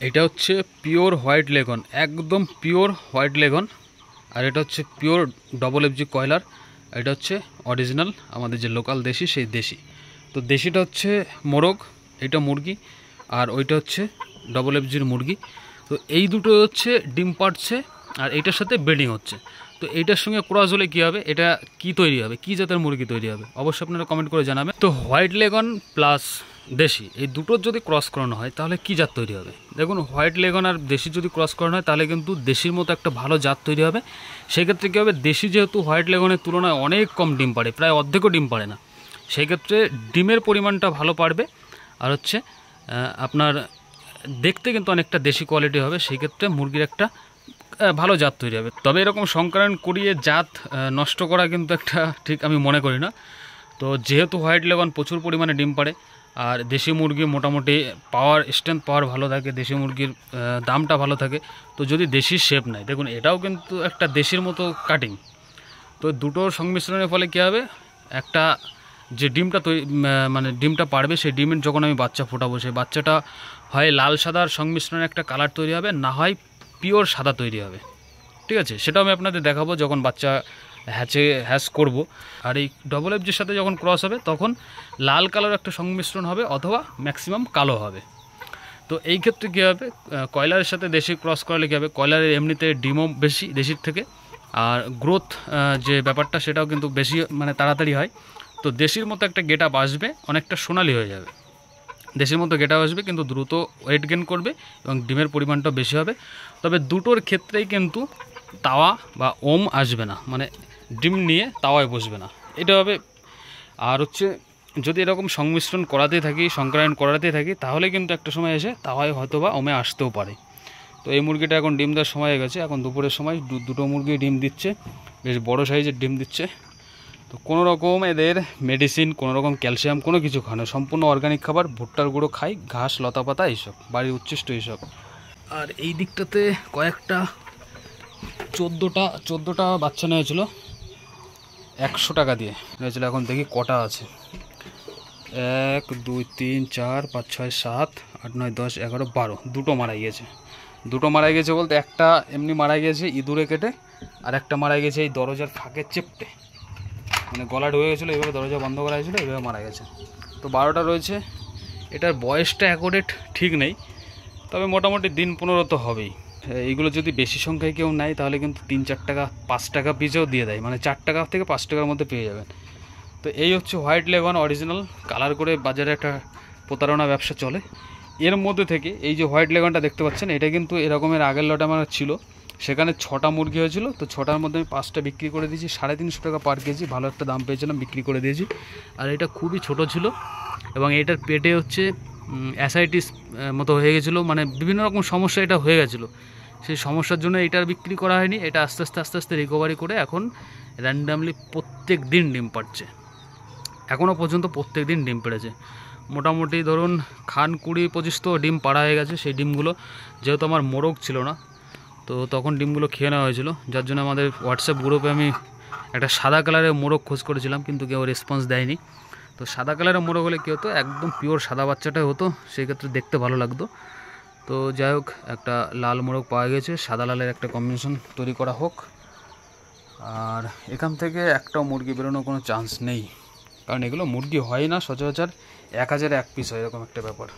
এটা হচ্ছে pure white লেগন, একদম পিওর হোয়াইট লেগন। আর এটা হচ্ছে পিওর ডবল এফজি কয়লার। এটা হচ্ছে অরিজিনাল আমাদের যে লোকাল দেশি, সেই দেশি। তো দেশিটা হচ্ছে মোরগ, এটা মুরগি, আর ওইটা হচ্ছে ডবল এফজির মুরগি। তো এই দুটো হচ্ছে ডিম পাড়ছে আর এইটার সাথে ব্রিডিং হচ্ছে। তো এইটার সঙ্গে ক্রস হলে কী হবে, এটা কি তৈরি হবে, কী জাতের মুরগি তৈরি হবে, অবশ্যই আপনারা কমেন্ট করে জানাবেন। তো হোয়াইট লেগন প্লাস দেশি এই দুটোর যদি ক্রস করানো হয় তাহলে কী জাত তৈরি হবে? দেখুন, হোয়াইট লেগন আর দেশি যদি ক্রস করানো হয় তাহলে কিন্তু দেশির মতো একটা ভালো জাত তৈরি হবে। সেক্ষেত্রে কী হবে, দেশি যেহেতু হোয়াইট লেগনের তুলনায় অনেক কম ডিম পাড়ে, প্রায় অর্ধেকও ডিম পাড়ে না, সেক্ষেত্রে ডিমের পরিমাণটা ভালো পারবে। আর হচ্ছে আপনার দেখতে কিন্তু অনেকটা দেশি কোয়ালিটি হবে। সেই ক্ষেত্রে মুরগির একটা ভালো জাত তৈরি হবে। তবে এরকম সংকরণ করিয়ে জাত নষ্ট করা কিন্তু একটা ঠিক আমি মনে করি না। তো যেহেতু হোয়াইট লেগন প্রচুর পরিমাণে ডিম পাড়ে আর দেশি মুরগি মোটামুটি পাওয়ার স্ট্রেংথ পাওয়ার ভালো থাকে, দেশি মুরগির দামটা ভালো থাকে। তো যদি দেশির শেপ নেয়, দেখুন এটাও কিন্তু একটা দেশির মতো কাটিং। তো দুটোর সংমিশ্রণের ফলে কী হবে, একটা যে ডিমটা মানে ডিমটা পারবে, সেই ডিমের যখন আমি বাচ্চা ফোটাবো, সেই বাচ্চাটা হয় লাল সাদার সংমিশ্রণে একটা কালার তৈরি হবে, না হয় পিওর সাদা তৈরি হবে। ঠিক আছে, সেটাও আমি আপনাদের দেখাবো যখন বাচ্চা হ্যাচ করব। আর এই ডবল এফজির সাথে যখন ক্রস হবে তখন লাল কালার একটা সংমিশ্রণ হবে, অথবা ম্যাক্সিমাম কালো হবে। তো এই ক্ষেত্রে কী হবে, কয়লারের সাথে দেশি ক্রস করালে কী হবে, কয়লারের এমনিতে ডিমও বেশি দেশির থেকে, আর গ্রোথ যে ব্যাপারটা সেটাও কিন্তু বেশি মানে তাড়াতাড়ি হয়। তো দেশির মতো একটা গেট আপ আসবে, অনেকটা সোনালি হয়ে যাবে। দেশির মতো গেট আপ আসবে কিন্তু দ্রুত ওয়েট গেন করবে এবং ডিমের পরিমাণটাও বেশি হবে। তবে দুটোর ক্ষেত্রেই কিন্তু তাওয়া বা ওম আসবে না, মানে ডিম নিয়ে তাওয়ায় বসবে না, এটা হবে। আর হচ্ছে যদি এরকম সংমিশ্রণ করাতেই থাকি, সংক্রায়ণ করাতেই থাকি, তাহলে কিন্তু একটা সময় এসে তাওয়ায় হয়তো বা ওমে আসতেও পারে। তো এই মুরগিটা এখন ডিম দেওয়ার সময় হয়ে গেছে, এখন দুপুরের সময় দুটো মুরগি ডিম দিচ্ছে, বেশ বড় সাইজের ডিম দিচ্ছে। তো কোনো রকম এদের মেডিসিন, কোনো রকম ক্যালসিয়াম কোনো কিছু খায়, সম্পূর্ণ অর্গানিক খাবার, ভুট্টার গুঁড়ো খাই, ঘাস লতা পাতা এইসব, বাড়ির উচ্ছিষ্ট এইসব। আর এই দিকটাতে কয়েকটা 14টা বাচ্চা নিয়েছিল 100 টাকা দিয়ে নিয়েছিল। এখন দেখি কটা আছে, 1 2 3 4 5 6 7 8 9 10 11 12, দুটো মারা গিয়েছে। দুটো মারা গেছে বলতে একটা এমনি মারা গেছে ইঁদুরে কেটে, আর একটা মারা গেছে এই দরজার ফাঁকের চেপটে, মানে গলা ঢুকে গেছিলো, এইভাবে দরজা বন্ধ করা হয়েছিলো, এইভাবে মারা গেছে। তো 12টা রয়েছে। এটার বয়সটা অ্যাকোরেট ঠিক নেই, তবে মোটামুটি দিন 15 তো হবেই। এইগুলো যদি বেশি সংখ্যায় কেউ নেয় তাহলে কিন্তু 3-4 টাকা 5 টাকা পিসেও দিয়ে দেয়, মানে 4 টাকা থেকে 5 টাকার মধ্যে পেয়ে যাবেন। তো এই হচ্ছে হোয়াইট লেগন অরিজিনাল কালার করে বাজারে একটা প্রতারণা ব্যবসা চলে। এর মধ্যে থেকে এই যে হোয়াইট লেগনটা দেখতে পাচ্ছেন, এটা কিন্তু এরকমের আগের লটে আমার ছিল, সেখানে 6টা মুরগি হয়েছিল। তো 6টার মধ্যে আমি 5টা বিক্রি করে দিয়েছি 350 টাকা পার কেজি, ভালো একটা দাম পেয়েছিলাম, বিক্রি করে দিয়েছি। আর এটা খুবই ছোট ছিল এবং এটার পেটে হচ্ছে অ্যাসাইটিস মতো হয়ে গেছিলো, মানে বিভিন্ন রকম সমস্যা এটা হয়ে গেছিলো। সেই সমস্যার জন্য এটার বিক্রি করা হয়নি। এটা আস্তে আস্তে রিকভারি করে এখন র্যান্ডামলি প্রত্যেক দিন ডিম পাড়ছে, এখনও পর্যন্ত প্রত্যেক দিন ডিম পেড়েছে। মোটামুটি ধরুন 20-25 তো ডিম পাড়া হয়ে গেছে। সেই ডিমগুলো যেহেতু আমার মোরগ ছিল না, তো তখন ডিমগুলো খেয়ে নেওয়া হয়েছিল, যার জন্য আমাদের হোয়াটসঅ্যাপ গ্রুপে আমি একটা সাদা কালারের মোরগ খোঁজ করেছিলাম, কিন্তু কেউ রেসপন্স দেয়নি। তো সাদা কালারের মোরগ হলে কী হতো, একদম পিওর সাদা বাচ্চাটাই হতো, সেই ক্ষেত্রে দেখতে ভালো লাগতো। তো যাই হোক, একটা লাল মোরগ পাওয়া গেছে, সাদা লালের একটা কম্বিনেশন তৈরি করা হোক। আর এখান থেকে একটাও মুরগি বেরোনোর কোনো চান্স নেই, কারণ এগুলো মুরগি হয় না, সচরাচর 1000 এক পিস হয়, এরকম একটা ব্যাপার।